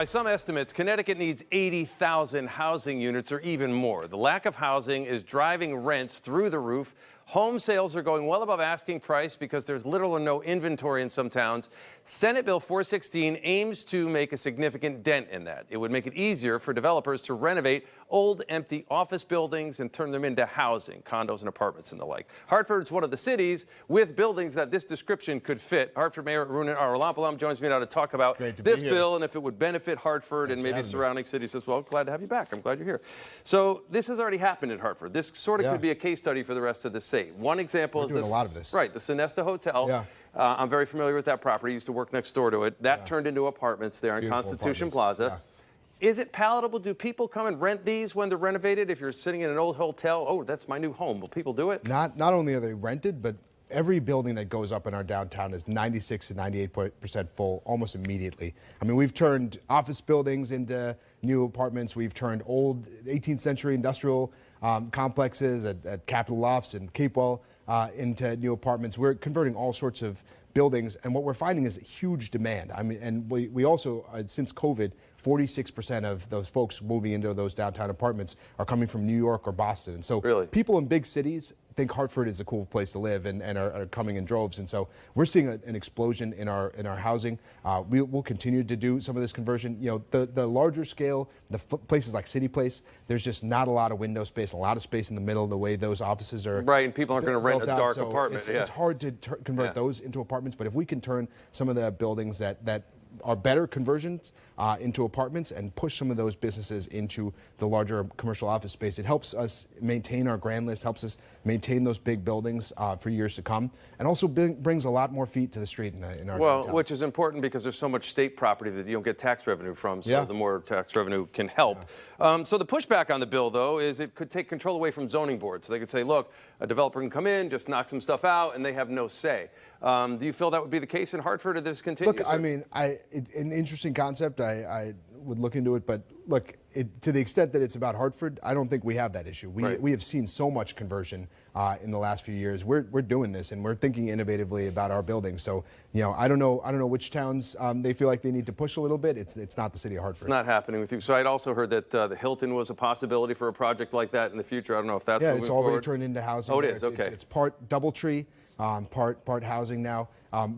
By some estimates, Connecticut needs 80,000 housing units or even more. The lack of housing is driving rents through the roof. Home sales are going well above asking price because there's little or no inventory in some towns. Senate Bill 416 aims to make a significant dent in that. It would make it easier for developers to renovate old, empty office buildings and turn them into housing, condos and apartments and the like. Hartford is one of the cities with buildings that this description could fit. Hartford Mayor Aruna Arulampalam joins me now to talk about this bill and if it would benefit Hartford and maybe surrounding cities as well. Glad to have you back. I'm glad you're here. So this has already happened in Hartford. This sort of could be a case study for the rest of the state. One example is a lot of this. Right, the Sonesta Hotel. Yeah. I'm very familiar with that property. I used to work next door to it. That turned into apartments there in Constitution Plaza. Yeah. Is it palatable? Do people come and rent these when they're renovated? If you're sitting in an old hotel, oh, that's my new home. Will people do it? Not only are they rented, but every building that goes up in our downtown is 96 to 98% full almost immediately. I mean, we've turned office buildings into new apartments. We've turned old 18th century industrial complexes at Capitol Lofts and Capewell into new apartments. We're converting all sorts of buildings, and what we're finding is huge demand. I mean, and we also, since COVID, 46% of those folks moving into those downtown apartments are coming from New York or Boston. And so people in big cities think Hartford is a cool place to live and are coming in droves. And so we're seeing an explosion in our housing. We'll continue to do some of this conversion. You know, the larger scale, the places like City Place, there's just not a lot of window space, a lot of space in the middle, the way those offices are. Right, and people aren't going to rent a dark apartment. It's hard to convert those into apartments, but if we can turn some of the buildings that are better conversions into apartments and push some of those businesses into the larger commercial office space, it helps us maintain our grand list, helps us maintain those big buildings for years to come, and also brings a lot more feet to the street in our downtown. Which is important because there's so much state property that you don't get tax revenue from, so the more tax revenue can help. So the pushback on the bill, though, is it could take control away from zoning boards. So they could say, look, a developer can come in, just knock some stuff out, and they have no say. Do you feel that would be the case in Hartford, or this continues? Look, I mean, it's an interesting concept. I would look into it, but look, to the extent that it's about Hartford, I don't think we have that issue. We have seen so much conversion in the last few years. We're doing this, and we're thinking innovatively about our buildings. So, you know, I don't know which towns they feel like they need to push a little bit. It's not the city of Hartford. It's not happening with you. So I'd also heard that the Hilton was a possibility for a project like that in the future. I don't know if that's moving it's already forward. turned into housing. Oh, it is. Okay. It's part DoubleTree. Part housing now.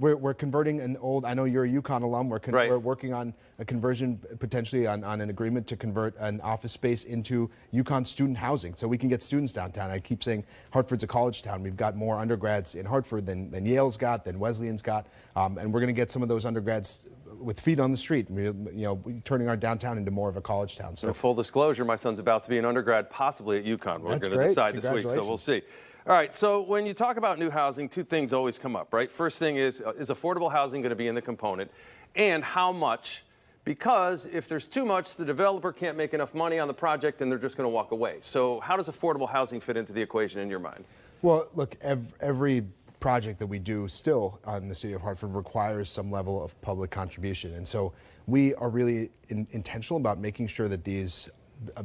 We're converting an old, I know you're a UConn alum, we're working on a conversion potentially on an agreement to convert an office space into UConn student housing so we can get students downtown. I keep saying Hartford's a college town. We've got more undergrads in Hartford than Yale's got, than Wesleyan's got, and we're going to get some of those undergrads with feet on the street, turning our downtown into more of a college town. So full disclosure, my son's about to be an undergrad possibly at UConn. We're going to decide this week, so we'll see. All right, so when you talk about new housing, two things always come up, right? First thing is affordable housing going to be in the component? And how much? Because if there's too much, the developer can't make enough money on the project and they're just going to walk away. So how does affordable housing fit into the equation in your mind? Well, look, every project that we do still in the city of Hartford requires some level of public contribution. And so we are really intentional about making sure that these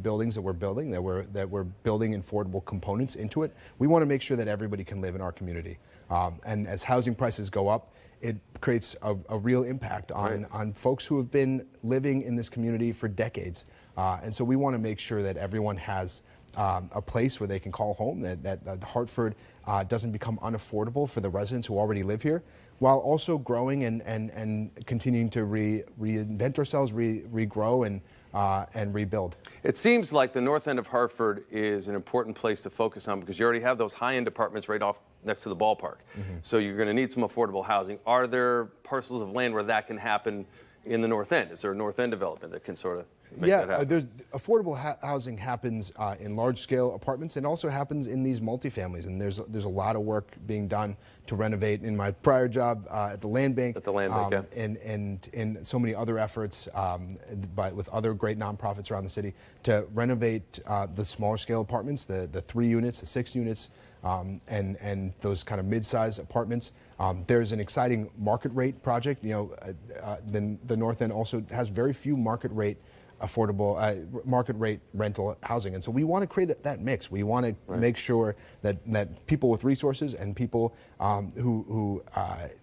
buildings that we're building, that we're building affordable components into it. We want to make sure that everybody can live in our community. And as housing prices go up, it creates a real impact on folks who have been living in this community for decades. And so we want to make sure that everyone has a place where they can call home, that Hartford doesn't become unaffordable for the residents who already live here, while also growing and continuing to reinvent ourselves, regrow and rebuild. It seems like the north end of Hartford is an important place to focus on because you already have those high-end apartments right off next to the ballpark. So you're going to need some affordable housing. Are there parcels of land where that can happen in the north end? Is there a north end development that can sort of make that happen? Affordable housing happens in large-scale apartments and also happens in these multifamilies. And there's a lot of work being done to renovate. In my prior job at the Land Bank, and so many other efforts with other great nonprofits around the city to renovate the smaller-scale apartments, the 3 units, the 6 units, and those kind of mid-size apartments. There's an exciting market rate project. You know, the North End also has very few market rate affordable market rate rental housing. And so we want to create that mix. We want to make sure that people with resources and people who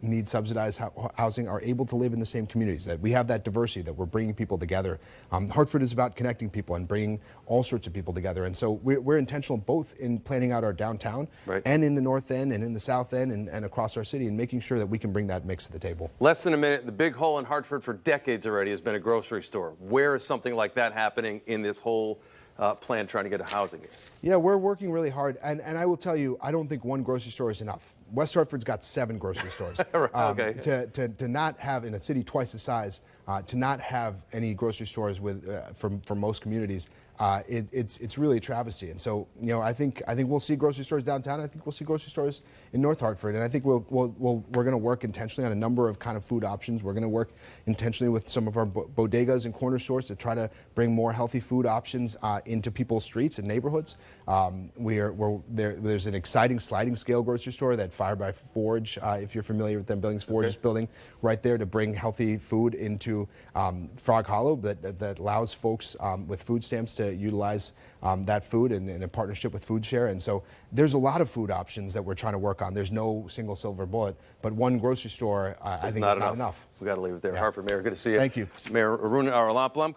need subsidized housing are able to live in the same communities, that we have that diversity, that we're bringing people together. Hartford is about connecting people and bringing all sorts of people together. And so we're intentional both in planning out our downtown and in the North End and in the South End and across our city, and making sure that we can bring that mix to the table. Less than a minute. The big hole in Hartford for decades already has been a grocery store. Where is something like that happening in this whole plan trying to get a housing? Yeah, we're working really hard. And I will tell you, I don't think one grocery store is enough. West Hartford's got 7 grocery stores. To not have, in a city twice the size, to not have any grocery stores with for most communities, it's really a travesty. And so, I think we'll see grocery stores downtown. I think we'll see grocery stores in North Hartford. And I think we're going to work intentionally on a number of kind of food options. We're going to work intentionally with some of our bodegas and corner stores to try to bring more healthy food options into people's streets and neighborhoods. There's an exciting sliding scale grocery store that Fire by Forge, if you're familiar with them buildings, Forge is building right there to bring healthy food into Frog Hollow that allows folks with food stamps to utilize that food in a partnership with Food Share. And so there's a lot of food options that we're trying to work on. There's no single silver bullet, but one grocery store I think is not enough. We got to leave it there. Yeah. Hartford Mayor, good to see you. Thank you. Mayor Arun Arulamplam.